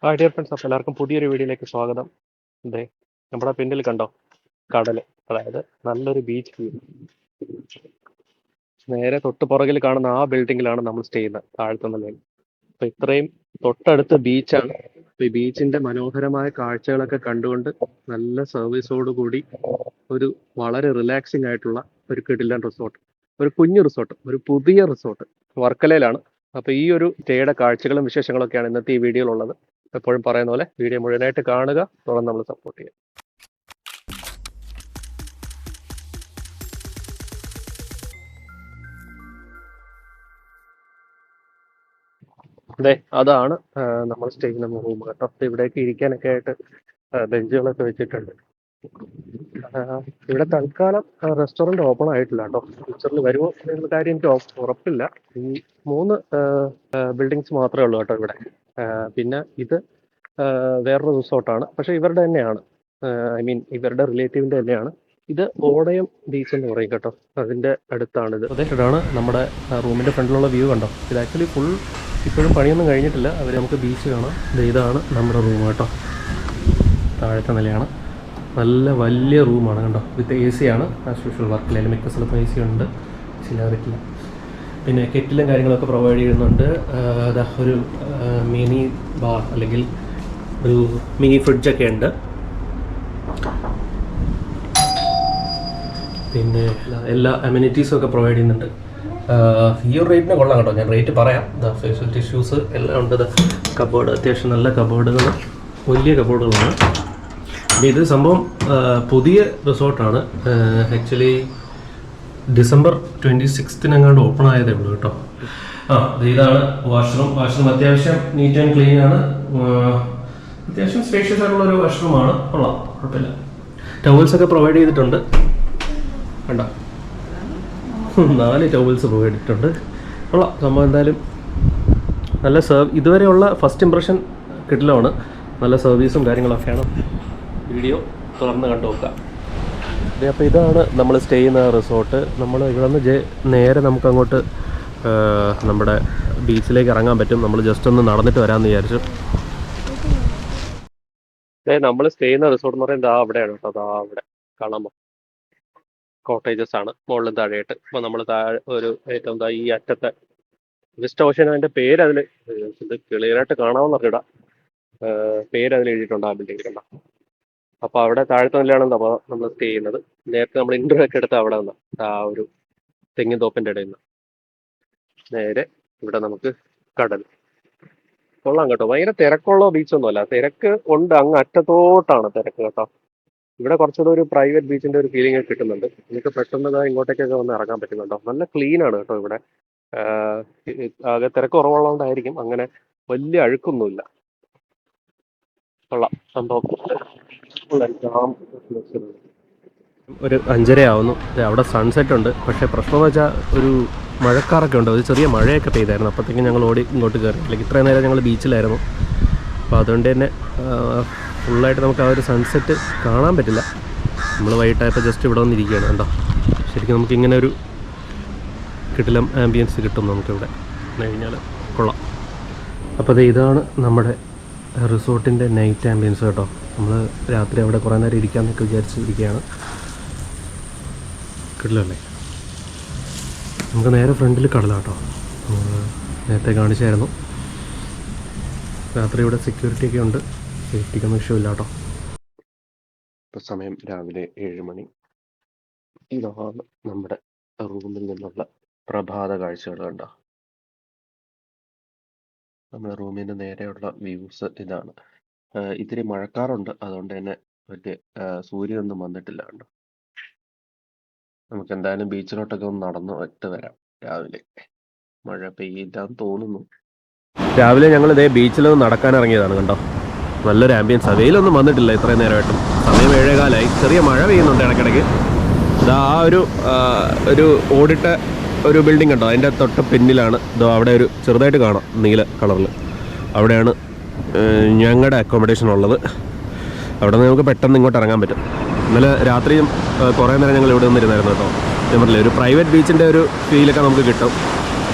Hi dear friends, അപ്പോൾ എല്ലാവർക്കും പുതിയൊരു വീഡിയോയിലേക്ക് സ്വാഗതം. ഇതേ നമ്മുടെ പിന്നിൽ കണ്ടോ, കടൽ, അതായത് നല്ലൊരു ബീച്ച് വ്യൂ. നേരെ തൊട്ട് പുറകിൽ കാണുന്ന ആ ബിൽഡിങ്ങിലാണ് നമ്മൾ സ്റ്റേ ചെയ്യുന്നത്, താഴത്തെ നിലയിൽ. അപ്പോൾ ഇത്രയും തൊട്ടടുത്ത് ബീച്ചാണ്. അപ്പോൾ ഈ ബീച്ചിന്റെ മനോഹരമായ കാഴ്ചകളൊക്കെ കണ്ടുകൊണ്ട് നല്ല സർവീസോട് കൂടി ഒരു വളരെ റിലാക്സിംഗ് ആയിട്ടുള്ള ഒരു കിടിലൻ റിസോർട്ട്, ഒരു കുഞ്ഞു റിസോർട്ട്, ഒരു പുതിയ റിസോർട്ട് വർക്കലയിലാണ്. അപ്പോൾ ഈ ഒരു സ്റ്റേയുടെ കാഴ്ചകളും വിശേഷങ്ങളൊക്കെയാണ് ഇന്നത്തെ ഈ വീഡിയോയിലുള്ളത്. എപ്പോഴും പറയുന്ന പോലെ വീഡിയോ മുഴുവനായിട്ട് കാണുക, തുടർന്ന് നമ്മൾ സപ്പോർട്ട് ചെയ്യുക. അതെ, അതാണ് നമ്മൾ സ്റ്റേ ചെയ്യുന്ന റൂം കേട്ടോ. അപ്പോൾ ഇവിടേക്ക് ഇരിക്കാനൊക്കെ ആയിട്ട് ബെഞ്ചുകളൊക്കെ വെച്ചിട്ടുണ്ട്. ഇവിടെ തൽക്കാലം റെസ്റ്റോറൻറ്റ് ഓപ്പൺ ആയിട്ടില്ല കേട്ടോ. ഫ്യൂച്ചറിൽ വരുമോ എന്നുള്ള കാര്യം എനിക്ക് ഉറപ്പില്ല. ഈ 3 ബിൽഡിങ്സ് മാത്രമേ ഉള്ളൂ കേട്ടോ ഇവിടെ. പിന്നെ ഇത് വേറൊരു റിസോർട്ടാണ്, പക്ഷേ ഇവരുടെ തന്നെയാണ്. ഐ മീൻ ഇവരുടെ റിലേറ്റീവിൻ്റെ തന്നെയാണ്. ഇത് ഓടയം ബീച്ച് എന്ന് പറയും കേട്ടോ, അതിൻ്റെ അടുത്താണിത്. അതെ, ഇതാണ് നമ്മുടെ റൂമിൻ്റെ ഫ്രണ്ടിലുള്ള വ്യൂ കണ്ടോ. ഇത് ആക്ച്വലി ഫുൾ ഇപ്പോഴും പണിയൊന്നും കഴിഞ്ഞിട്ടില്ല. അവർ നമുക്ക് ബീച്ച് കാണാം. ഇതാണ് നമ്മുടെ റൂം കേട്ടോ, താഴത്തെ നിലയാണ്. നല്ല വലിയ റൂമാണ് കണ്ടോ, വിത്ത് എ സി ആണ്. ആസ് യൂഷ്വൽ വർക്കിലായാലും മിക്ക സ്ഥലത്തും എ സി ഉണ്ട്, ചിലറിക്കില്ല. പിന്നെ കെറ്റിലും കാര്യങ്ങളൊക്കെ പ്രൊവൈഡ് ചെയ്യുന്നുണ്ട്. ഒരു മിനി ബാർ അല്ലെങ്കിൽ ഒരു മിനി ഫ്രിഡ്ജൊക്കെ ഉണ്ട്. പിന്നെ എല്ലാ അമ്യൂണിറ്റീസും ഒക്കെ പ്രൊവൈഡ് ചെയ്യുന്നുണ്ട്. ഈ ഒരു റേറ്റിന് കൊള്ളാം കേട്ടോ. ഞാൻ റേറ്റ് പറയാം. ഫേഷ്യൽ ടിഷ്യൂസ് എല്ലാം ഉണ്ട്. കബോർഡ്, അത്യാവശ്യം നല്ല കബോർഡുകൾ, വലിയ കബോർഡുകളാണ്. ഇത് സംഭവം പുതിയ റിസോർട്ടാണ്. ആക്ച്വലി ഡിസംബർ 26 ഓപ്പൺ ആയതേ ഉള്ളൂ കേട്ടോ. ഇതാണ് വാഷ്റൂം. അത്യാവശ്യം നീറ്റ് ആൻഡ് ക്ലീൻ ആണ്. അത്യാവശ്യം സ്പേഷ്യസ് ആയിട്ടുള്ള ഒരു വാഷ്റൂമാണ്. കൊള്ളാം, കുഴപ്പമില്ല. ടവൽസ് ഒക്കെ പ്രൊവൈഡ് ചെയ്തിട്ടുണ്ട് കണ്ടോ. 4 ടവൽസ് പ്രൊവൈഡ് ചെയ്തിട്ടുണ്ട്. കൊള്ളാം സംഭവം. എന്തായാലും നല്ല ഇതുവരെയുള്ള ഫസ്റ്റ് ഇംപ്രഷൻ കിട്ടിലാണ്. നല്ല സർവീസും കാര്യങ്ങളൊക്കെയാണ്. വീഡിയോ തുറന്ന് കണ്ടു നോക്കാം. അപ്പോൾ ഇതാണ് നമ്മൾ സ്റ്റേ ചെയ്യുന്ന റിസോർട്ട്. നമ്മൾ ഇവിടെ നിന്ന് നേരെ നമുക്ക് അങ്ങോട്ട് നമ്മുടെ ബീച്ചിലേക്ക് ഇറങ്ങാൻ പറ്റും. നമ്മൾ ജസ്റ്റ് ഒന്ന് നടന്നിട്ട് വരാമെന്ന് വിചാരിച്ചു. നമ്മൾ സ്റ്റേ ചെയ്യുന്ന റിസോർട്ട് എന്ന് പറയുന്നത് അവിടെയാണ് കേട്ടോ. അതാ അവിടെ കാണാമോ, കോട്ടേജസ് ആണ് മുകളിലും താഴെയായിട്ട്. അപ്പോൾ നമ്മൾ ഒരു ഏറ്റവും ഈ അറ്റത്തെ വെസ്റ്റ് ഓഷ്യൻ, അതിൻ്റെ പേര് അതിൽ ഇത് ക്ലിയറായിട്ട് കാണാമെന്ന് അറിയിടാം. പേര് അതിൽ എഴുതിയിട്ടുണ്ട് ആ ബിൽഡിംഗ് കണ്ട. അപ്പോൾ അവിടെ താഴത്തെ നിലയാണ് നമ്മൾ സ്റ്റേ ചെയ്യുന്നത്. നേരത്തെ നമ്മൾ ഇൻ്റർവ്യൂ ഒക്കെ എടുത്ത് അവിടെ നിന്ന് ആ ഒരു തെങ്ങിൻ തോപ്പിൻ്റെ ഇടയിൽ നിന്ന് നേരെ ഇവിടെ നമുക്ക് കടൽ. കൊള്ളാം കേട്ടോ. ഭയങ്കര തിരക്കുള്ള ബീച്ചൊന്നുമല്ല. തിരക്ക് ഉണ്ട്, അങ്ങ് അറ്റത്തോട്ടാണ് തിരക്ക് കേട്ടോ. ഇവിടെ കുറച്ചുകൂടെ ഒരു പ്രൈവറ്റ് ബീച്ചിന്റെ ഒരു ഫീലിംഗ് കിട്ടുന്നുണ്ട്. നമുക്ക് പെട്ടെന്ന് ഇങ്ങോട്ടേക്കൊക്കെ വന്ന് ഇറങ്ങാൻ പറ്റുന്നുണ്ടോ. നല്ല ക്ലീൻ ആണ് കേട്ടോ ഇവിടെ. ആകെ തിരക്ക് കുറവുള്ളതുകൊണ്ടായിരിക്കും അങ്ങനെ വലിയ അഴുക്കൊന്നുമില്ല. കൊള്ളാം സംഭവം. ഒരു 5:30 ആവുന്നു. അവിടെ സൺസെറ്റ് ഉണ്ട്. പക്ഷേ പ്രശ്നമെന്ന് വെച്ചാൽ ഒരു മഴക്കാറൊക്കെ ഉണ്ട്. ഒരു ചെറിയ മഴയൊക്കെ പെയ്തായിരുന്നു. അപ്പോഴത്തേക്കും ഞങ്ങൾ ഓടി ഇങ്ങോട്ട് കയറി. അല്ലെങ്കിൽ ഇത്രയും നേരം ഞങ്ങൾ ബീച്ചിലായിരുന്നു. അപ്പോൾ അതുകൊണ്ട് തന്നെ ഫുള്ളായിട്ട് നമുക്ക് ആ ഒരു സൺസെറ്റ് കാണാൻ പറ്റില്ല. നമ്മൾ വൈകിട്ടായപ്പോൾ ജസ്റ്റ് ഇവിടെ വന്നിരിക്കുകയാണ് കണ്ടോ. ശരിക്കും നമുക്കിങ്ങനെ ഒരു കിടിലം ആംബിയൻസ് കിട്ടും നമുക്കിവിടെ കഴിഞ്ഞാൽ. കൊള്ളാം. അപ്പോൾ ഇതാണ് നമ്മുടെ റിസോർട്ടിൻ്റെ നൈറ്റ് ആംബിയൻസ് കേട്ടോ. നമ്മൾ രാത്രി അവിടെ കുറേ നേരം ഇരിക്കാമെന്നൊക്കെ വിചാരിച്ചിരിക്കുകയാണ്. കിടിലല്ലേ. നമുക്ക് നേരെ ഫ്രണ്ടിൽ കടലാട്ടോ. നേരത്തെ കാണിച്ചായിരുന്നു. രാത്രി ഇവിടെ സെക്യൂരിറ്റി ഒക്കെ ഉണ്ട്. സേഫ്റ്റിക്കൊന്നും ഇഷ്യൂ കേട്ടോ. ഇപ്പോൾ സമയം രാവിലെ 7 മണി. ഇതാണ് നമ്മുടെ റൂമിൽ നിന്നുള്ള പ്രഭാത കാഴ്ചകൾ കണ്ടോ. നമ്മുടെ റൂമിന് നേരെയുള്ള വ്യൂസ് ഇതാണ്. ഇത്തിരി മഴക്കാറുണ്ട്, അതുകൊണ്ട് തന്നെ വലിയ സൂര്യനൊന്നും വന്നിട്ടില്ല കണ്ടോ. നമുക്ക് എന്തായാലും ബീച്ചിലോട്ടൊക്കെ ഒന്ന് നടന്നു ഇട്ട് വരാം. രാവിലെ മഴ പെയ്യില്ലാന്ന് തോന്നുന്നു. രാവിലെ ഞങ്ങൾ ഇതേ ബീച്ചിലൊന്ന് നടക്കാൻ ഇറങ്ങിയതാണ് കണ്ടോ. നല്ലൊരു ആംബിയൻസ്. വെയിലൊന്നും വന്നിട്ടില്ല ഇത്രയും നേരമായിട്ടും. സമയം 7:15. ചെറിയ മഴ പെയ്യുന്നുണ്ട് ഇടയ്ക്കിടയ്ക്ക്. ഇതാ ഒരു ഓടിട്ട ഒരു ബിൽഡിംഗ് ഉണ്ടോ, അതിൻ്റെ തൊട്ട് പിന്നിലാണ്. ഇതോ അവിടെ ഒരു ചെറുതായിട്ട് കാണാം നീല കളറിൽ. അവിടെയാണ് ഞങ്ങളുടെ അക്കോമഡേഷൻ ഉള്ളത്. അവിടെ നിന്ന് നമുക്ക് പെട്ടെന്ന് ഇങ്ങോട്ട് ഇറങ്ങാൻ പറ്റും. ഇന്നലെ രാത്രിയും കുറേ നേരം ഞങ്ങൾ ഇവിടെ നിന്നിരുന്നായിരുന്നു കേട്ടോ. ഞാൻ പറഞ്ഞില്ലേ, ഒരു പ്രൈവറ്റ് ബീച്ചിൻ്റെ ഒരു ഫീലൊക്കെ നമുക്ക് കിട്ടും.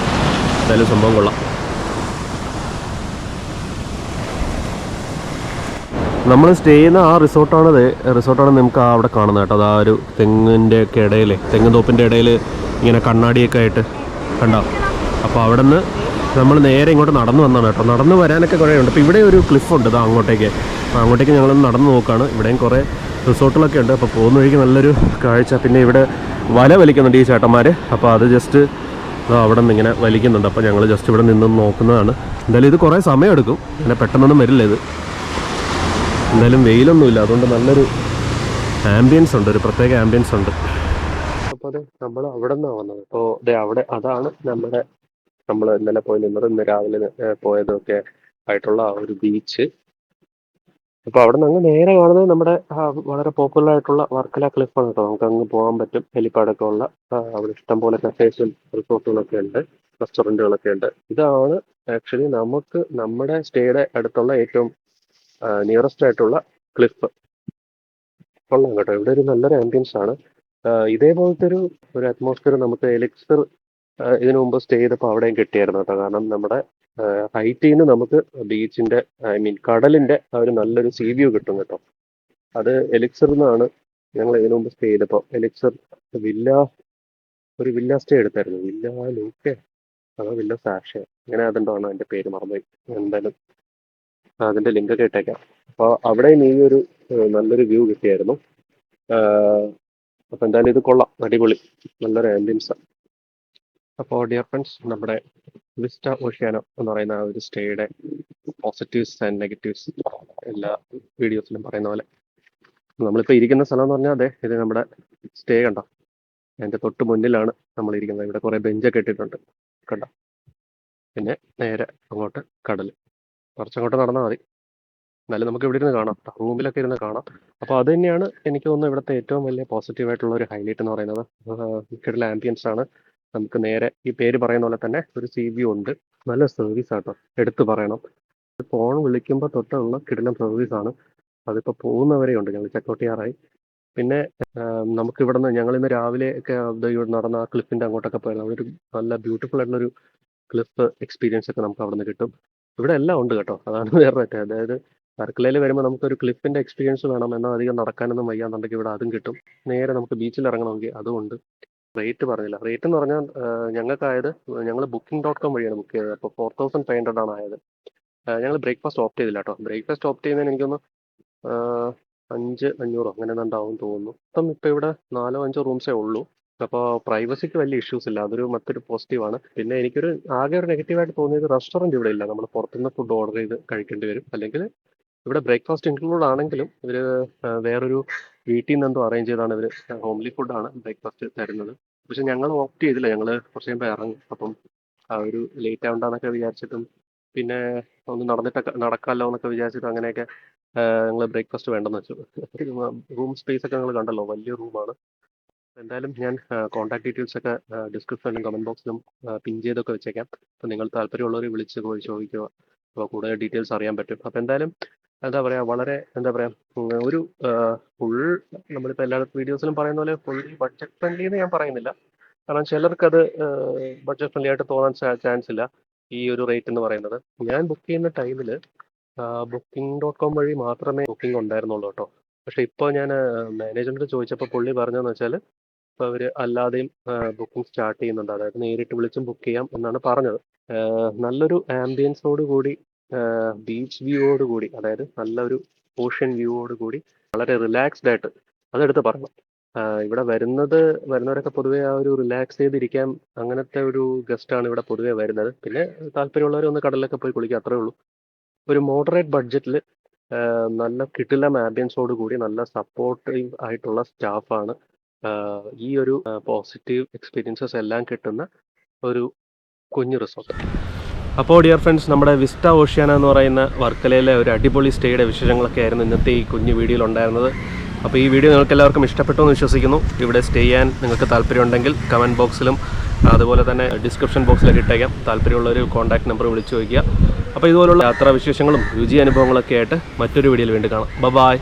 എന്തായാലും സംഭവം കൊള്ളാം. നമ്മൾ സ്റ്റേ ചെയ്യുന്ന ആ റിസോർട്ടാണ് നമുക്ക് അവിടെ കാണുന്നത് കേട്ടോ. അത് ആ ഒരു തെങ്ങിൻ്റെ ഒക്കെ ഇടയിൽ, തെങ്ങ് തോപ്പിൻ്റെ ഇടയിൽ ഇങ്ങനെ കണ്ണാടിയൊക്കെ ആയിട്ട് കണ്ടോ. അപ്പോൾ അവിടെ നിന്ന് നമ്മൾ നേരെ ഇങ്ങോട്ട് നടന്നു വന്നതാണ് കേട്ടോ. നടന്നു വരാനൊക്കെ കുറേ ഉണ്ട്. അപ്പോൾ ഇവിടെ ഒരു ക്ലിഫുണ്ട് ഇതാ അങ്ങോട്ടേക്ക് ഞങ്ങളൊന്ന് നടന്നു നോക്കുകയാണ്. ഇവിടെയും കുറേ റിസോർട്ടുകളൊക്കെ ഉണ്ട്. അപ്പോൾ പോകുന്ന വഴിക്ക് നല്ലൊരു കാഴ്ച. പിന്നെ ഇവിടെ വല വലിക്കുന്നുണ്ട് ഈ ചേട്ടന്മാർ. അപ്പോൾ അത് ജസ്റ്റ് അവിടെ നിന്ന് ഇങ്ങനെ വലിക്കുന്നുണ്ട്. അപ്പോൾ ഞങ്ങൾ ജസ്റ്റ് ഇവിടെ നിന്ന് നോക്കുന്നതാണ്. എന്തായാലും ഇത് കുറേ സമയമെടുക്കും, അങ്ങനെ പെട്ടെന്നൊന്നും വരില്ല ഇത്. എന്തായാലും വെയിലൊന്നുമില്ല, അതുകൊണ്ട് നല്ലൊരു ആംബിയൻസ് ഉണ്ട്, ഒരു പ്രത്യേക ആംബിയൻസ് ഉണ്ട്. അപ്പോൾ അത് നമ്മൾ അവിടെ നിന്നാണ് വന്നത്. അപ്പോൾ അതാണ് നമ്മൾ ഇന്നലെ പോയി നിന്നത്, ഇന്ന് രാവിലെ പോയതൊക്കെ ആയിട്ടുള്ള ആ ഒരു ബീച്ച്. അപ്പോൾ അവിടെ നിന്ന് അങ്ങ് നേരെ കാണുന്നത് നമ്മുടെ വളരെ പോപ്പുലർ ആയിട്ടുള്ള വർക്കല ക്ലിഫാണ് കേട്ടോ. നമുക്ക് അങ്ങ് പോകാൻ പറ്റും. ഹെലിപ്പാഡൊക്കെ ഉള്ള അവിടെ ഇഷ്ടംപോലെ കഫേസും റിസോർട്ടുകളൊക്കെ ഉണ്ട്, റെസ്റ്റോറൻറ്റുകളൊക്കെ ഉണ്ട്. ഇതാണ് ആക്ച്വലി നമുക്ക് നമ്മുടെ സ്റ്റേയുടെ അടുത്തുള്ള ഏറ്റവും നിയറസ്റ്റ് ആയിട്ടുള്ള ക്ലിഫ്. കൊള്ളാം കേട്ടോ. ഇവിടെ ഒരു നല്ലൊരു ആംബിയൻസ് ആണ്. ഇതേപോലത്തെ ഒരു അറ്റ്മോസ്ഫിയർ നമുക്ക് എലിക്സർ ഇതിനു മുമ്പ് സ്റ്റേ ചെയ്തപ്പോൾ അവിടെയും കിട്ടിയായിരുന്നു കേട്ടോ. കാരണം നമ്മുടെ ഹൈറ്റിൽ നിന്ന് നമുക്ക് ബീച്ചിന്റെ കടലിന്റെ ആ ഒരു നല്ലൊരു സീ വ്യൂ കിട്ടും കേട്ടോ. അത് എലിക്സർ എന്നാണ് ഞങ്ങൾ ഇതിനു മുമ്പ് സ്റ്റേ ചെയ്തപ്പോൾ. എലിക്സർ ഒരു വില്ല സ്റ്റേ എടുത്തായിരുന്നു. വില്ല ലൂക്കെ അതോ വില്ല സാഷ, അങ്ങനെ അതുകൊണ്ടാണ് അതിന്റെ പേര് മറന്നുപോയി. എന്തായാലും അതിന്റെ ലിങ്കൊക്കെ ഇട്ടേക്കാം. അപ്പോൾ അവിടെയും ഈ ഒരു നല്ലൊരു വ്യൂ കിട്ടിയായിരുന്നു. അപ്പോൾ എന്തായാലും ഇത് കൊള്ളാം, അടിപൊളി, നല്ലൊരു ആംബിയൻസ്. അപ്പോൾ ഡിയർ ഫ്രണ്ട്സ്, നമ്മുടെ വിസ്റ്റ ഓഷ്യാനോ എന്ന് പറയുന്ന ആ ഒരു സ്റ്റേയുടെ പോസിറ്റീവ്സ് ആൻഡ് നെഗറ്റീവ്സ് എല്ലാ വീഡിയോസിലും പറയുന്ന പോലെ നമ്മളിപ്പോൾ ഇരിക്കുന്ന സ്ഥലം എന്ന് പറഞ്ഞാൽ ഇത് നമ്മുടെ സ്റ്റേ കണ്ടോ. അതിൻ്റെ തൊട്ട് മുന്നിലാണ് നമ്മൾ ഇരിക്കുന്നത്. ഇവിടെ കുറേ ബെഞ്ചൊക്കെ ഇട്ടിട്ടുണ്ട് കണ്ടോ. പിന്നെ നേരെ അങ്ങോട്ട് കടൽ, കുറച്ചങ്ങോട്ട് നടന്നാൽ മതി. എന്നാലും നമുക്ക് ഇവിടെ ഇരുന്ന് കാണാം, റൂമിലൊക്കെ ഇരുന്ന് കാണാം. അപ്പോൾ അത് തന്നെയാണ് എനിക്ക് തോന്നുന്നു ഇവിടുത്തെ ഏറ്റവും വലിയ പോസിറ്റീവായിട്ടുള്ള ഒരു ഹൈലൈറ്റ് എന്ന് പറയുന്നത്. മിക്കടുള്ള ആംബിയൻസ് ആണ്. നമുക്ക് നേരെ ഈ പേര് പറയുന്ന പോലെ തന്നെ ഒരു സീ വ്യൂ ഉണ്ട്. നല്ല സർവീസ് ആട്ടോ, എടുത്തു പറയണം. ഫോൺ വിളിക്കുമ്പോൾ തൊട്ടുള്ള കിടിലം സർവീസാണ്. അതിപ്പോൾ പോകുന്നവരെ ഉണ്ട്. ഞങ്ങൾ ചെക്കൗട്ട് ചെയ്യാറായി. പിന്നെ നമുക്ക് ഇവിടെ നിന്ന് ഞങ്ങൾ ഇന്ന് രാവിലെ ഒക്കെ ഇവിടെ നടന്ന ആ ക്ലിഫിൻ്റെ അങ്ങോട്ടൊക്കെ പോയിരുന്നു. അവിടെ ഒരു നല്ല ബ്യൂട്ടിഫുൾ ആയിട്ടുള്ളൊരു ക്ലിഫ് എക്സ്പീരിയൻസ് ഒക്കെ നമുക്ക് അവിടെ നിന്ന് കിട്ടും. ഇവിടെ എല്ലാം ഉണ്ട് കേട്ടോ. അതാണ് വേറെ പറ്റുക. അതായത് വർക്കലയിൽ വരുമ്പോൾ നമുക്കൊരു ക്ലിഫിൻ്റെ എക്സ്പീരിയൻസ് വേണം, എന്നാൽ അധികം നടക്കാനൊന്നും വയ്യാന്നുണ്ടെങ്കിൽ ഇവിടെ അതും കിട്ടും. നേരെ നമുക്ക് ബീച്ചിൽ ഇറങ്ങണമെങ്കിൽ അതുകൊണ്ട്. റേറ്റ് പറഞ്ഞില്ല. റേറ്റ് എന്ന് പറഞ്ഞാൽ ഞങ്ങൾക്കായത് ഞങ്ങൾ booking.com വഴിയാണ് ബുക്ക് ചെയ്തത്. അപ്പോൾ 4500 ആണ് ആയത്. ഞങ്ങൾ ബ്രേക്ക്ഫാസ്റ്റ് ഓപ്റ്റ് ചെയ്തില്ല കേട്ടോ. ബ്രേക്ക്ഫാസ്റ്റ് ഓപ്റ്റ് ചെയ്യുന്നതിന് എനിക്കൊന്ന് 500 അങ്ങനെ എന്താണ്ടാവും തോന്നുന്നു. ഇപ്പം ഇപ്പോൾ ഇവിടെ 4-5 റൂംസേ ഉള്ളൂ. അപ്പോൾ പ്രൈവസിക്ക് വലിയ ഇഷ്യൂസ് ഇല്ല, അതൊരു മറ്റൊരു പോസിറ്റീവാണ്. പിന്നെ എനിക്കൊരു ആകെ ഒരു നെഗറ്റീവായിട്ട് തോന്നിയത് റെസ്റ്റോറൻറ്റ് ഇവിടെ ഇല്ല. നമ്മൾ പുറത്തുനിന്ന് ഫുഡ് ഓർഡർ ചെയ്ത് കഴിക്കേണ്ടി വരും. അല്ലെങ്കിൽ ഇവിടെ ബ്രേക്ക്ഫാസ്റ്റ് ഇൻക്ലൂഡ് ആണെങ്കിലും ഇവർ വേറൊരു വീട്ടിൽ നിന്ന് എന്തോ അറേഞ്ച് ചെയ്താണ് ഇവർ ഹോംലി ഫുഡാണ് ബ്രേക്ക്ഫാസ്റ്റ് തരുന്നത്. പക്ഷെ ഞങ്ങൾ ഓപ്റ്റ് ചെയ്തില്ല. ഞങ്ങൾ കുറച്ച് കഴിയുമ്പോൾ ഇറങ്ങും. അപ്പം ആ ഒരു ലേറ്റ് ആവണ്ടെന്നൊക്കെ വിചാരിച്ചിട്ടും പിന്നെ ഒന്ന് നടക്കാമല്ലോ എന്നൊക്കെ വിചാരിച്ചിട്ടും അങ്ങനെയൊക്കെ ഞങ്ങൾ ബ്രേക്ക്ഫാസ്റ്റ് വേണ്ടെന്ന് വെച്ചു. റൂം സ്പേസ് ഒക്കെ ഞങ്ങൾ കണ്ടല്ലോ, വലിയ റൂമാണ്. എന്തായാലും ഞാൻ കോൺടാക്ട് ഡീറ്റെയിൽസ് ഒക്കെ ഡിസ്ക്രിപ്ഷനിലും കമൻറ്റ് ബോക്സിലും പിൻ ചെയ്തൊക്കെ വെച്ചേക്കാം. അപ്പോൾ നിങ്ങൾ താല്പര്യമുള്ളവർ വിളിച്ച് പോയി ചോദിക്കുക. അപ്പോൾ കൂടുതൽ ഡീറ്റെയിൽസ് അറിയാൻ പറ്റും. അപ്പോൾ എന്തായാലും എന്താ പറയുക, വളരെ എന്താ പറയുക, ഒരു ഫുൾ നമ്മളിപ്പോൾ എല്ലാ വീഡിയോസിലും പറയുന്ന പോലെ ഫുൾ ബഡ്ജറ്റ് ഫ്രണ്ട്ലി എന്ന് ഞാൻ പറയുന്നില്ല. കാരണം ചിലർക്കത് ബഡ്ജറ്റ് ഫ്രണ്ട്ലി ആയിട്ട് തോന്നാൻ ചാൻസ് ഇല്ല ഈ ഒരു റേറ്റ് എന്ന് പറയുന്നത്. ഞാൻ ബുക്ക് ചെയ്യുന്ന ടൈമിൽ booking.com വഴി മാത്രമേ ബുക്കിംഗ് ഉണ്ടായിരുന്നുള്ളൂ കേട്ടോ. പക്ഷേ ഇപ്പോൾ ഞാൻ മാനേജറിനോട് ചോദിച്ചപ്പോൾ പുള്ളി പറഞ്ഞതെന്ന് വെച്ചാൽ ഇപ്പോൾ അവർ അല്ലാതെയും ബുക്കിംഗ് സ്റ്റാർട്ട് ചെയ്യുന്നുണ്ട്. അതായത് നേരിട്ട് വിളിച്ചും ബുക്ക് ചെയ്യാം എന്നാണ് പറഞ്ഞത്. നല്ലൊരു ആംബിയൻസോട് കൂടി, ബീച്ച് വ്യൂവോട് കൂടി, അതായത് നല്ലൊരു ഓഷ്യൻ വ്യൂവോട് കൂടി വളരെ റിലാക്സ്ഡ് ആയിട്ട്, അതെടുത്ത് പറയണം. ഇവിടെ വരുന്നവരൊക്കെ പൊതുവേ ആ ഒരു റിലാക്സ് ചെയ്തിരിക്കാൻ അങ്ങനത്തെ ഒരു ഗസ്റ്റാണ് ഇവിടെ പൊതുവേ വരുന്നത്. പിന്നെ താല്പര്യമുള്ളവർ ഒന്ന് കടലിലൊക്കെ പോയി കുളിക്കുക, അത്രേ ഉള്ളൂ. ഒരു മോഡറേറ്റ് ബഡ്ജറ്റിൽ നല്ല കിടിലം ആംബിയൻസോട് കൂടി നല്ല സപ്പോർട്ടീവ് ആയിട്ടുള്ള സ്റ്റാഫാണ്. ഈ ഒരു പോസിറ്റീവ് എക്സ്പീരിയൻസസ് എല്ലാം കിട്ടുന്ന ഒരു കുഞ്ഞു റിസോർട്ട്. അപ്പോൾ ഡിയർ ഫ്രണ്ട്സ്, നമ്മുടെ വിസ്റ്റ ഓഷ്യാന എന്ന് പറയുന്ന വർക്കലയിലെ ഒരു അടിപൊളി സ്റ്റേയുടെ വിശേഷങ്ങളൊക്കെ ആയിരുന്നു ഇന്നത്തെ ഈ കുഞ്ഞു വീഡിയോയിൽ ഉണ്ടായിരുന്നത്. അപ്പോൾ ഈ വീഡിയോ നിങ്ങൾക്ക് എല്ലാവർക്കും ഇഷ്ടപ്പെട്ടു എന്ന് വിശ്വസിക്കുന്നു. ഇവിടെ സ്റ്റേ ചെയ്യാൻ നിങ്ങൾക്ക് താല്പര്യമുണ്ടെങ്കിൽ കമൻറ്റ് ബോക്സിലും അതുപോലെ തന്നെ ഡിസ്ക്രിപ്ഷൻ ബോക്സിലൊക്കെ ഇട്ടേക്കാം. താല്പര്യമുള്ളൊരു കോൺടാക്ട് നമ്പർ വിളിച്ച് ചോദിക്കുക. അപ്പോൾ ഇതുപോലുള്ള യാത്രാ വിശേഷങ്ങളും രുചി അനുഭവങ്ങളൊക്കെ ആയിട്ട് മറ്റൊരു വീഡിയോയിൽ വീണ്ടും കാണാം. ബൈ.